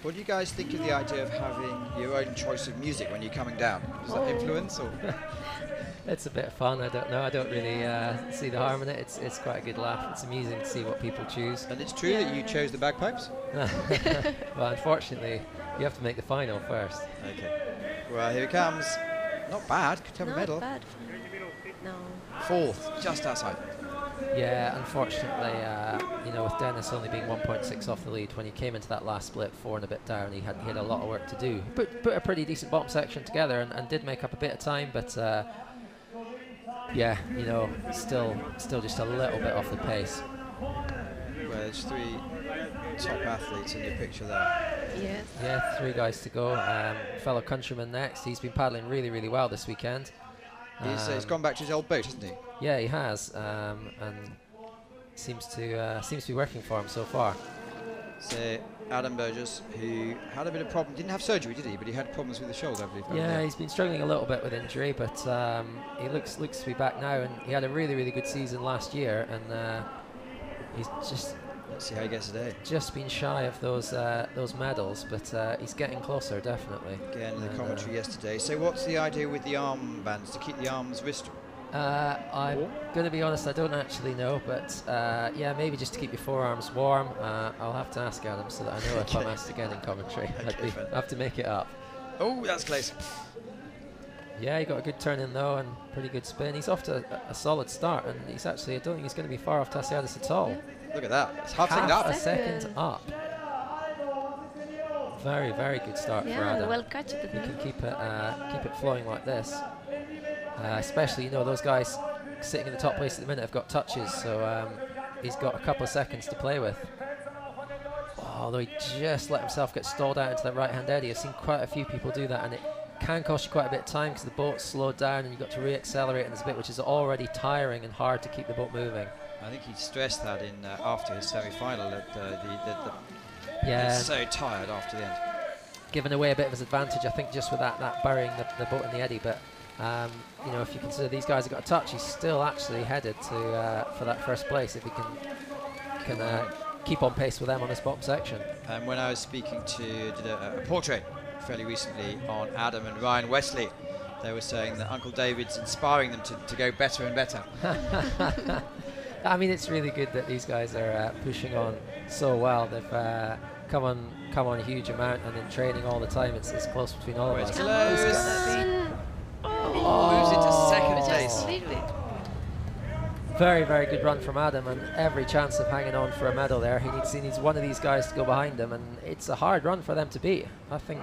What do you guys think of the idea of having your own choice of music when you're coming down? Does that influence, or? It's a bit of fun. I don't know. I don't really see the harm in it. It's quite a good laugh. It's amusing to see what people choose. And it's true that you chose the bagpipes? Well, unfortunately, you have to make the final first. Okay. Well, here it comes. Not bad. Could have a medal. Not bad. No. 4th, just outside. Yeah, unfortunately, with Dennis only being 1.6 off the lead, when he came into that last split 4 and a bit down, he had a lot of work to do. Put a pretty decent bottom section together and did make up a bit of time, but yeah, still just a little bit off the pace. Well, there's 3 top athletes in your picture there. Yes. Yeah, 3 guys to go. Fellow countryman next. He's been paddling really, really well this weekend. He's gone back to his old boat, hasn't he? Yeah, he has, and seems to be working for him so far. So Adam Burgess, who had a bit of problem, didn't have surgery, did he? But he had problems with the shoulder, I believe. Yeah, he's been struggling a little bit with injury, but he looks to be back now. And he had a really good season last year, and he's just. Let's see how he gets today. Just been shy of those medals, but he's getting closer, definitely. Again, the commentary yesterday. So what's the idea with the arm bands to keep the arms wrist? I'm going to be honest, I don't actually know, but yeah, maybe just to keep your forearms warm. I'll have to ask Adam so that I know if I'm asked again in commentary. I have to make it up. Oh, that's close. Yeah, he got a good turn in though, and pretty good spin. He's off to a solid start, and he's actually, I don't think he's going to be far off Tassiadis at all. Look at that. It's half a second up. Very good start for Adam. Well catched it. He can keep it flowing like this. Especially, those guys sitting in the top place at the minute have got touches, so he's got a couple of seconds to play with. Although he just let himself get stalled out into that right-hand eddy. I've seen quite a few people do that, and it can cost you quite a bit of time because the boat's slowed down and you've got to re-accelerate in this bit, which is already tiring and hard to keep the boat moving. I think he stressed that in after his semi-final that yeah, he's so tired after the end. Giving away a bit of his advantage, I think, just with that burying the boat in the eddy. But if you consider these guys have got a touch, he's still actually headed to for that first place if he can keep on pace with them on this bottom section. And when I was speaking did a portrait fairly recently on Adam and Ryan Wesley, they were saying that Uncle David's inspiring them to go better and better. I mean, it's really good that these guys are pushing on so well. They've come on a huge amount, and in training all the time, it's close between all of us. Moves into second place. Very good run from Adam, and every chance of hanging on for a medal there. He needs one of these guys to go behind him, and it's a hard run for them to beat. I think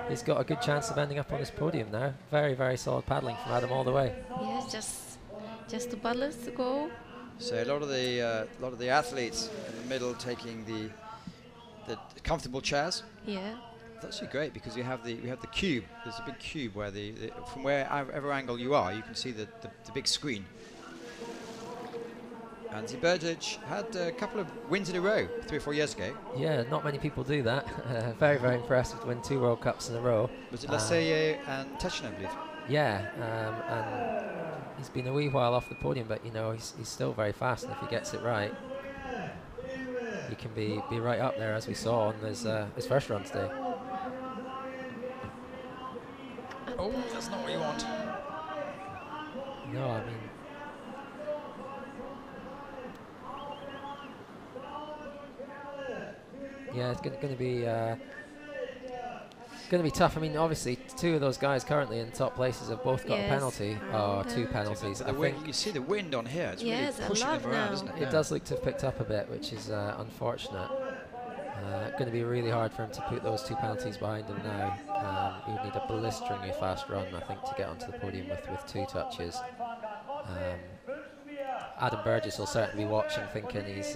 he's got a good chance of ending up on this podium now. Very solid paddling from Adam all the way. Yes, just 2 paddlers to go. So a lot of the athletes in the middle taking the comfortable chairs. Yeah. That's actually great because we have the cube. There's a big cube where from wherever angle you are, you can see the big screen. And Burgic had a couple of wins in a row 3 or 4 years ago. Yeah, not many people do that. Very impressive to win 2 World Cups in a row. Was it Lassalle and Techno, I believe? Yeah, and he's been a wee while off the podium, but he's still very fast, and if he gets it right, he can be right up there, as we saw on his first run today. Oh, that's not what you want. No, I mean, yeah, it's going to be tough. I mean, obviously, 2 of those guys currently in top places have both got a penalty. 2 penalties. I think you see the wind on here. It's really pushing them around, isn't it? It does look to have picked up a bit, which is unfortunate. Going to be really hard for him to put those 2 penalties behind him now. He would need a blisteringly fast run, I think, to get onto the podium with 2 touches. Adam Burgess will certainly be watching, thinking he's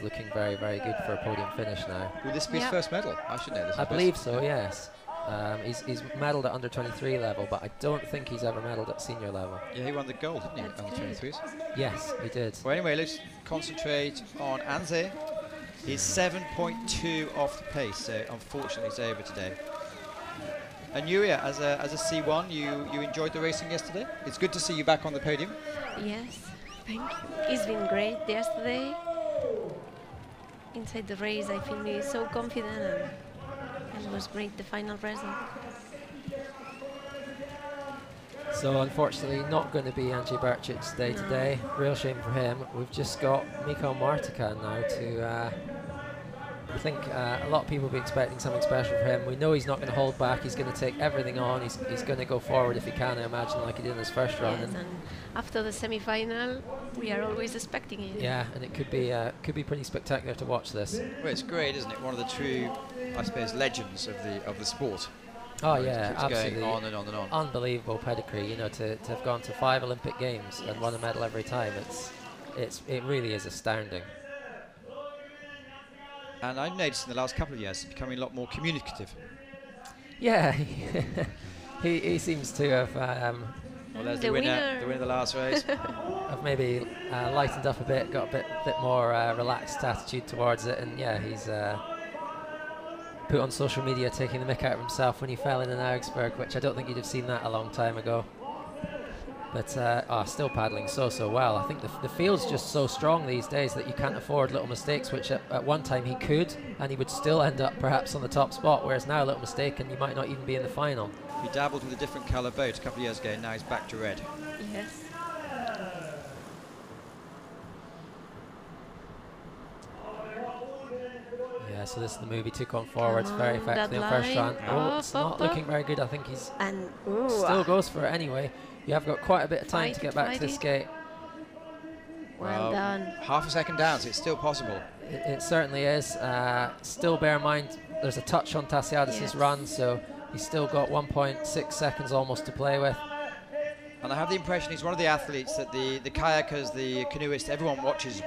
looking very good for a podium finish now. Will this be his first medal? I should know this. I believe so, yes. He's medalled at under 23 level, but I don't think he's ever medalled at senior level. Yeah, he won the gold, didn't he, under 23s? Yes, he did. Well, anyway, let's concentrate on Anze. He's 7.2 off the pace, so unfortunately it's over today. And Yuria, as a C1, you enjoyed the racing yesterday? It's good to see you back on the podium. Yes, thank you. It's been great yesterday. Inside the race, I feel so confident, and it was great, the final result. So unfortunately not going to be Andrzej Barcic's day today. Real shame for him. We've just got Michał Martyka now to I think a lot of people will be expecting something special for him. We know he's not going to hold back. He's going to take everything on. He's going to go forward if he can, I imagine, like he did in his first run. Yes, and after the semi-final, we are always expecting it. Yeah, and it could be pretty spectacular to watch this. Well, it's great, isn't it? One of the true, I suppose, legends of the sport. Oh yeah, absolutely. Going on and on and on. Unbelievable pedigree, to have gone to 5 Olympic Games and won a medal every time. It really is astounding. And I've noticed in the last couple of years he's becoming a lot more communicative. Yeah, he seems to have. Well, there's the winner of the last race. have maybe lightened up a bit, got a bit more relaxed attitude towards it, and yeah, he's put on social media taking the mick out of himself when he fell in Augsburg, which I don't think you'd have seen that a long time ago. But still paddling so well. I think the field's just so strong these days that you can't afford little mistakes, which at one time he could, and he would still end up perhaps on the top spot, whereas now a little mistake and you might not even be in the final. He dabbled with a different colour boat a couple of years ago, and now he's back to red. Yes. Yeah, so this is the move he took on forwards very effectively on first round. Oh, it's not looking very good. I think he's still goes for it anyway. You have got quite a bit of time to get back to this gate. Well done. Half a second down, so it's still possible. It certainly is. Still bear in mind there's a touch on Tassiadis' run, so he's still got 1.6 seconds almost to play with. And I have the impression he's one of the athletes that the kayakers, the canoeists, everyone watches.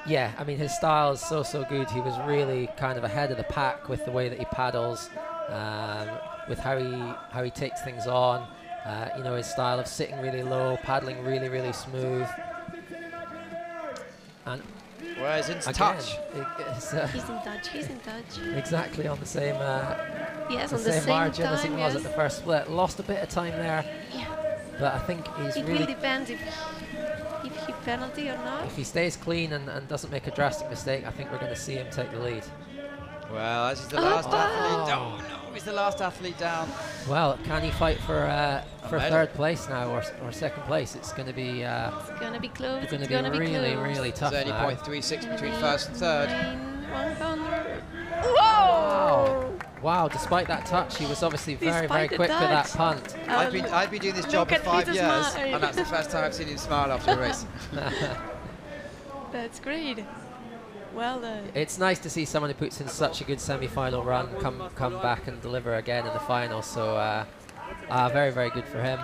Yeah, I mean, his style is so good. He was really kind of ahead of the pack with the way that he paddles, with how he takes things on. You know, his style of sitting really low, paddling really smooth. And whereas in again, touch. He's in touch. Exactly on the same, yes, the on the same margin time, as he was at the first split. Lost a bit of time there, but I think he's it really. will depend if he penalty or not. If he stays clean and doesn't make a drastic mistake, I think we're going to see him take the lead. Well, this is the last athlete. Oh no, he's the last athlete down. Well, can he fight for third place now or second place? It's going to be. It's gonna be close. It's going to be really tough. It's only now. 0.36 between first and third. 100. Wow! Despite that touch, he was obviously very quick with that punt. I've been doing this job for 5 years, and that's the first time I've seen him smile after a race. That's great. Well done. It's nice to see someone who puts in such a good semi-final run come back and deliver again in the final. So very good for him.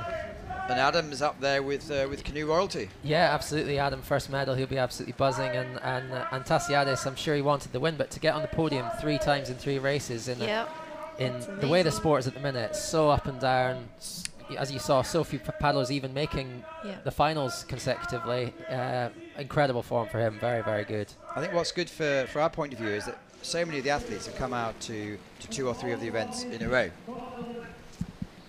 And Adam's up there with Canoe royalty. Yeah, absolutely. Adam, first medal, he'll be absolutely buzzing. And Tassiadis, I'm sure he wanted the win, but to get on the podium 3 times in 3 races in the way the sport is at the minute, so up and down. As you saw, so few paddlers even making the finals consecutively. Incredible form for him. Very good. I think what's good for our point of view is that so many of the athletes have come out to 2 or 3 of the events in a row.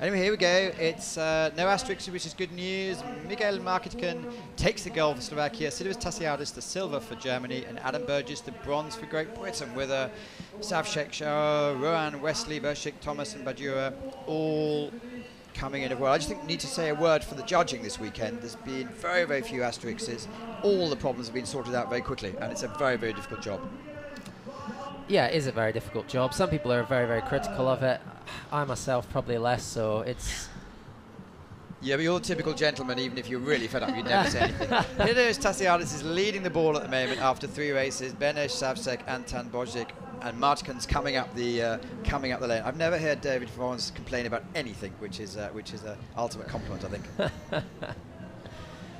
Anyway, here we go. It's no asterisks, which is good news. Miguel Markkleeberg takes the gold for Slovakia. Sidiris Tassiadis the silver for Germany, and Adam Burgess the bronze for Great Britain, with Savchek, Shah, Rohan, Wesley, Bershik, Thomas and Badura all coming in as well. I just think we need to say a word for the judging this weekend. There's been very few asterisks. All the problems have been sorted out very quickly, and it's a very difficult job. Yeah, it is a very difficult job. Some people are very critical of it. I myself probably less so. It's yeah, but you're the typical gentleman. Even if you're really fed up, you'd never say anything. Here Tassiadis is leading the ball at the moment after 3 races. Benesh, Savsek, Antan Bojic, and Martins coming up the lane. I've never heard David Florence complain about anything, which is an ultimate compliment, I think.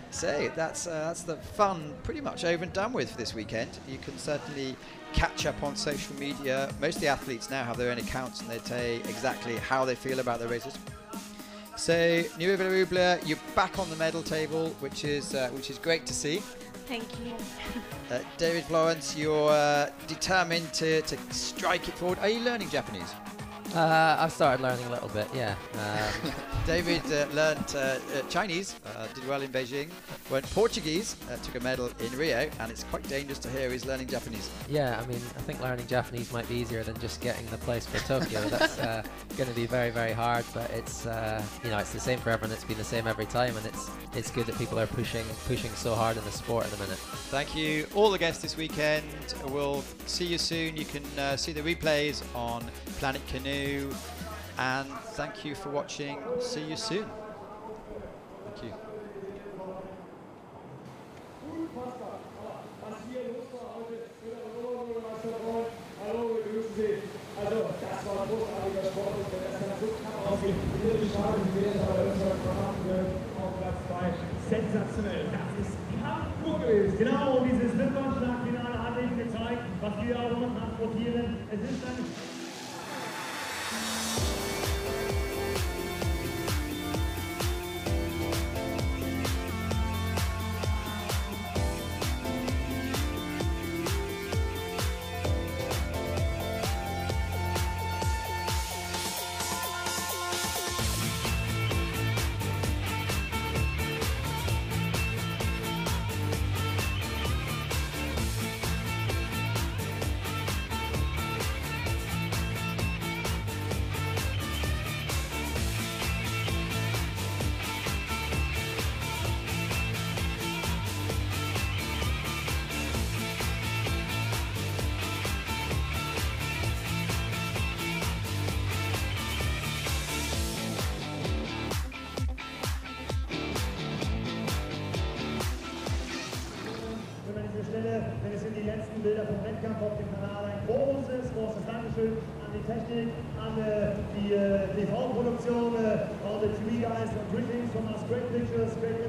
So that's the fun pretty much over and done with for this weekend. You can certainly catch up on social media. Most of the athletes now have their own accounts, and they say exactly how they feel about their races. So, Nieuwe Rubler, you're back on the medal table, which is great to see. Thank you. David Florence, you're determined to strike it forward. Are you learning Japanese? I've started learning a little bit, yeah. David learnt Chinese, did well in Beijing, learned Portuguese, took a medal in Rio, and it's quite dangerous to hear he's learning Japanese. Yeah, I mean, I think learning Japanese might be easier than just getting the place for Tokyo. That's going to be very hard, but it's it's the same for everyone. It's been the same every time, and it's good that people are pushing so hard in the sport at the minute. Thank you, all the guests this weekend. We'll see you soon. You can see the replays on Planet Canoe, and thank you for watching. See you soon. Thank you. Sensationell, das ist Hamburg gewesen. Genau, dieses Wimpernschlagfinale hat eben gezeigt, was wir auch noch transportieren. Es ist ein denn es sind die letzten Bilder vom Wettkampf auf dem Kanal. Ein großes Dankeschön an die Technik, an die TV-Produktion, all the TV guys, greetings from us, great pictures, great